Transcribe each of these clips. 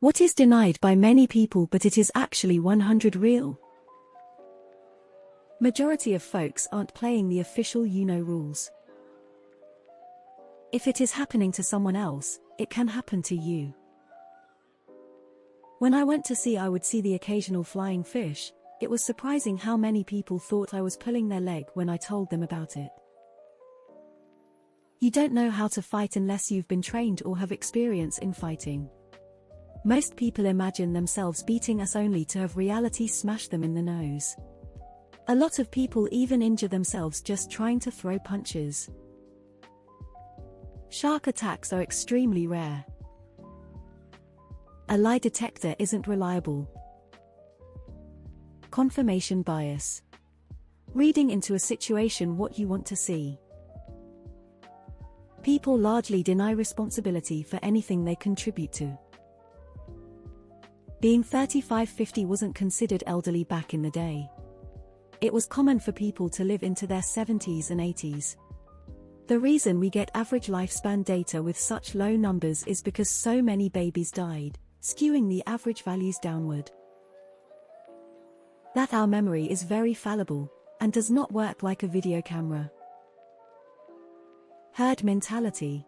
What is denied by many people but it is actually 100 real? Majority of folks aren't playing the official rules. If it is happening to someone else, it can happen to you. When I went to sea, I would see the occasional flying fish. It was surprising how many people thought I was pulling their leg when I told them about it. You don't know how to fight unless you've been trained or have experience in fighting. Most people imagine themselves beating us only to have reality smash them in the nose. A lot of people even injure themselves just trying to throw punches. Shark attacks are extremely rare. A lie detector isn't reliable. Confirmation bias. Reading into a situation what you want to see. People largely deny responsibility for anything they contribute to. Being 35-50 wasn't considered elderly back in the day. It was common for people to live into their 70s and 80s. The reason we get average lifespan data with such low numbers is because so many babies died, skewing the average values downward. That our memory is very fallible, and does not work like a video camera. Herd mentality.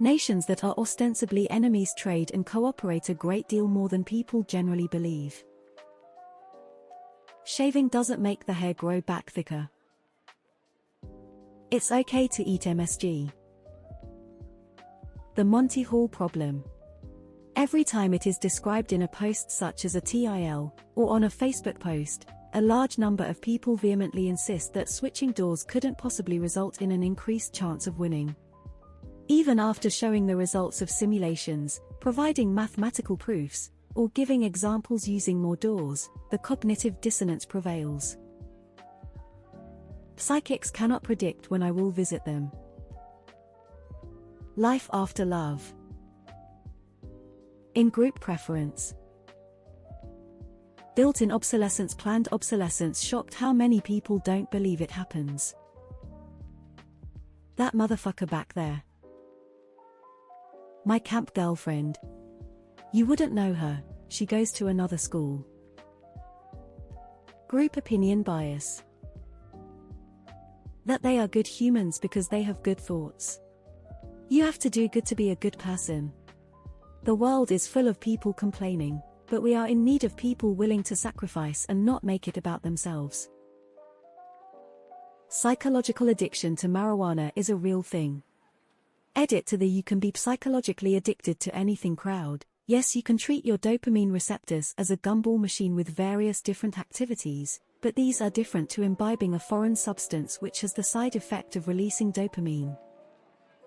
Nations that are ostensibly enemies trade and cooperate a great deal more than people generally believe. Shaving doesn't make the hair grow back thicker. It's okay to eat MSG. The Monty Hall problem. Every time it is described in a post such as a TIL, or on a Facebook post, a large number of people vehemently insist that switching doors couldn't possibly result in an increased chance of winning. Even after showing the results of simulations, providing mathematical proofs, or giving examples using more doors, the cognitive dissonance prevails. Psychics cannot predict when I will visit them. Life after love. In-group preference. Built-in obsolescence. Planned obsolescence shocked how many people don't believe it happens. That motherfucker back there. My camp girlfriend. You wouldn't know her, she goes to another school. Group opinion bias. That they are good humans because they have good thoughts. You have to do good to be a good person. The world is full of people complaining, but we are in need of people willing to sacrifice and not make it about themselves. Psychological addiction to marijuana is a real thing. Edit to the you can be psychologically addicted to anything crowd. Yes, you can treat your dopamine receptors as a gumball machine with various different activities, but these are different to imbibing a foreign substance which has the side effect of releasing dopamine.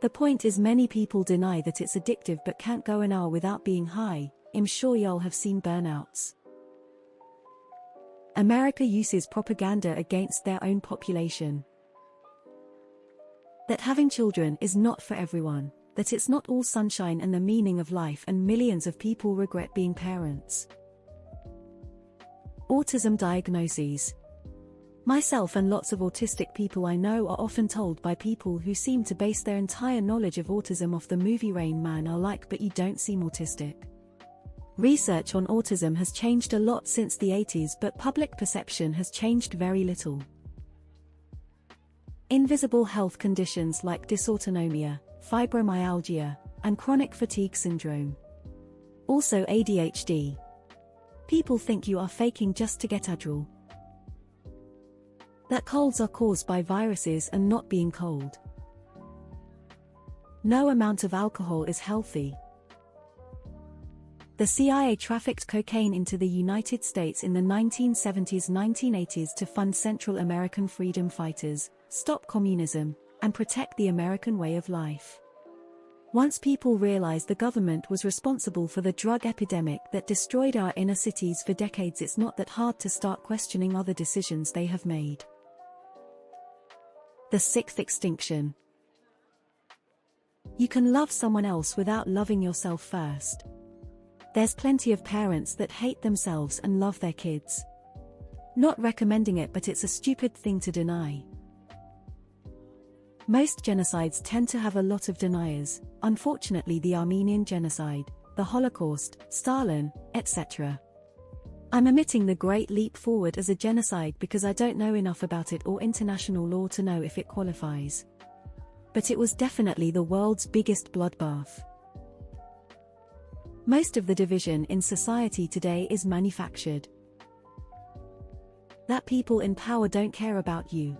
The point is many people deny that it's addictive but can't go an hour without being high. I'm sure y'all have seen burnouts. America uses propaganda against their own population. That having children is not for everyone, that it's not all sunshine and the meaning of life, and millions of people regret being parents. Autism diagnoses. Myself and lots of autistic people I know are often told by people who seem to base their entire knowledge of autism off the movie Rain Man are like, but you don't seem autistic. Research on autism has changed a lot since the 80s, but public perception has changed very little. Invisible health conditions like dysautonomia, fibromyalgia, and chronic fatigue syndrome. Also ADHD. People think you are faking just to get Adderall. That colds are caused by viruses and not being cold. No amount of alcohol is healthy. The CIA trafficked cocaine into the United States in the 1970s-1980s to fund Central American freedom fighters, stop communism, and protect the American way of life. Once people realized the government was responsible for the drug epidemic that destroyed our inner cities for decades, it's not that hard to start questioning other decisions they have made. The sixth extinction. You can love someone else without loving yourself first. There's plenty of parents that hate themselves and love their kids. Not recommending it, but it's a stupid thing to deny. Most genocides tend to have a lot of deniers. Unfortunately, the Armenian genocide, the Holocaust, Stalin, etc. I'm omitting the Great Leap Forward as a genocide because I don't know enough about it or international law to know if it qualifies. But it was definitely the world's biggest bloodbath. Most of the division in society today is manufactured. That people in power don't care about you.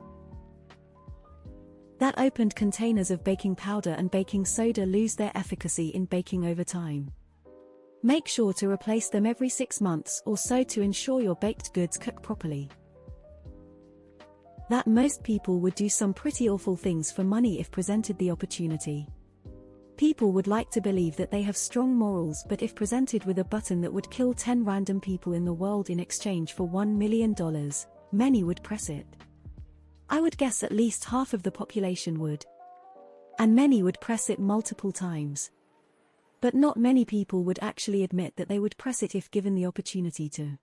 That opened containers of baking powder and baking soda lose their efficacy in baking over time. Make sure to replace them every 6 months or so to ensure your baked goods cook properly. That most people would do some pretty awful things for money if presented the opportunity. People would like to believe that they have strong morals, but if presented with a button that would kill 10 random people in the world in exchange for $1 million, many would press it. I would guess at least half of the population would. And many would press it multiple times. But not many people would actually admit that they would press it if given the opportunity to.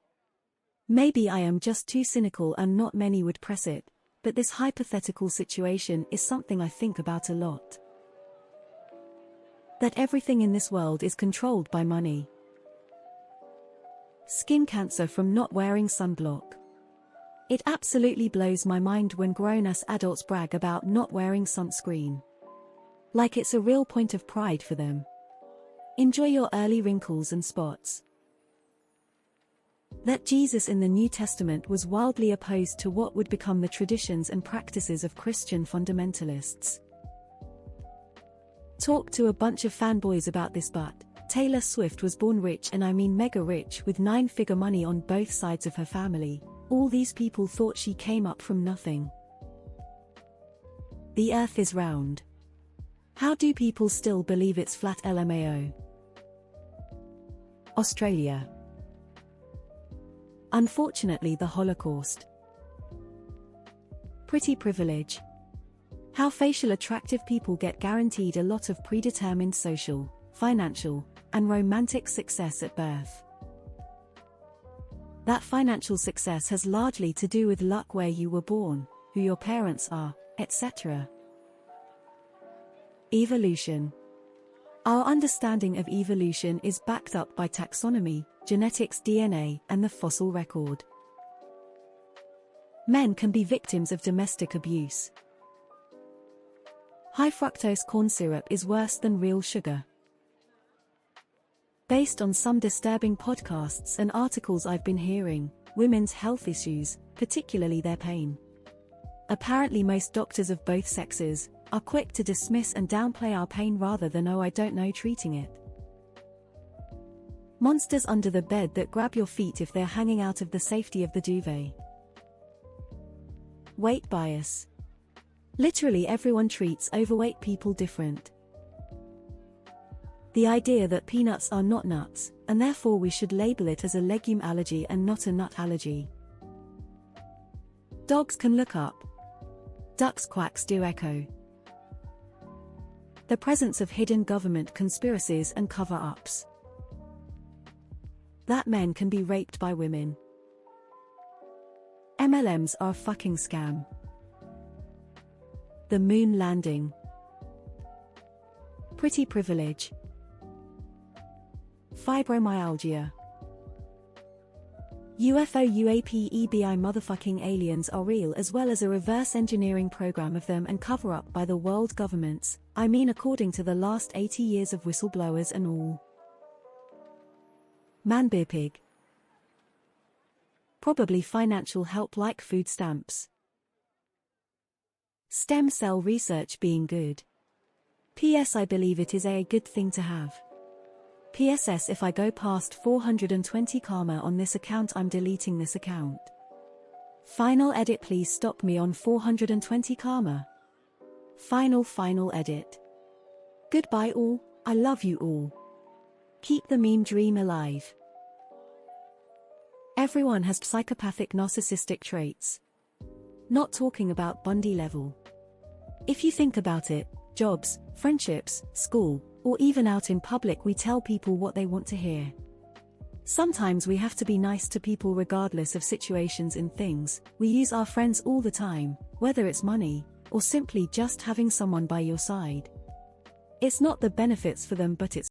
Maybe I am just too cynical and not many would press it, but this hypothetical situation is something I think about a lot. That everything in this world is controlled by money. Skin cancer from not wearing sunblock. It absolutely blows my mind when grown-ass adults brag about not wearing sunscreen. Like it's a real point of pride for them. Enjoy your early wrinkles and spots. That Jesus in the New Testament was wildly opposed to what would become the traditions and practices of Christian fundamentalists. Talk to a bunch of fanboys about this, but Taylor Swift was born rich, and I mean mega rich, with 9-figure money on both sides of her family. All these people thought she came up from nothing. The earth is round. How do people still believe it's flat? LMAO. Australia. Unfortunately, the Holocaust. Pretty privilege. How facial attractive people get guaranteed a lot of predetermined social, financial, and romantic success at birth. That financial success has largely to do with luck, where you were born, who your parents are, etc. Evolution. Our understanding of evolution is backed up by taxonomy, genetics, DNA, and the fossil record. Men can be victims of domestic abuse. High fructose corn syrup is worse than real sugar. Based on some disturbing podcasts and articles I've been hearing, women's health issues, particularly their pain. Apparently most doctors of both sexes are quick to dismiss and downplay our pain rather than "oh, I don't know" treating it. Monsters under the bed that grab your feet if they're hanging out of the safety of the duvet. Weight bias. Literally everyone treats overweight people different. The idea that peanuts are not nuts, and therefore we should label it as a legume allergy and not a nut allergy. Dogs can look up. Ducks' quacks do echo. The presence of hidden government conspiracies and cover-ups. That men can be raped by women. MLMs are a fucking scam. The moon landing. Pretty privilege. Fibromyalgia. UFO UAP EBI motherfucking aliens are real, as well as a reverse engineering program of them and cover up by the world governments, I mean according to the last 80 years of whistleblowers and all. Man-beer pig. Probably financial help like food stamps. Stem cell research being good. P.S. I believe it is a good thing to have. PSS if I go past 420 karma on this account, I'm deleting this account. Final edit, please stop me on 420 karma. Final edit. Goodbye all, I love you all. Keep the meme dream alive. Everyone has psychopathic narcissistic traits. Not talking about Bundy level. If you think about it, jobs, friendships, school, or even out in public, we tell people what they want to hear. Sometimes we have to be nice to people regardless of situations and things. We use our friends all the time, whether it's money, or simply just having someone by your side. It's not the benefits for them, but it's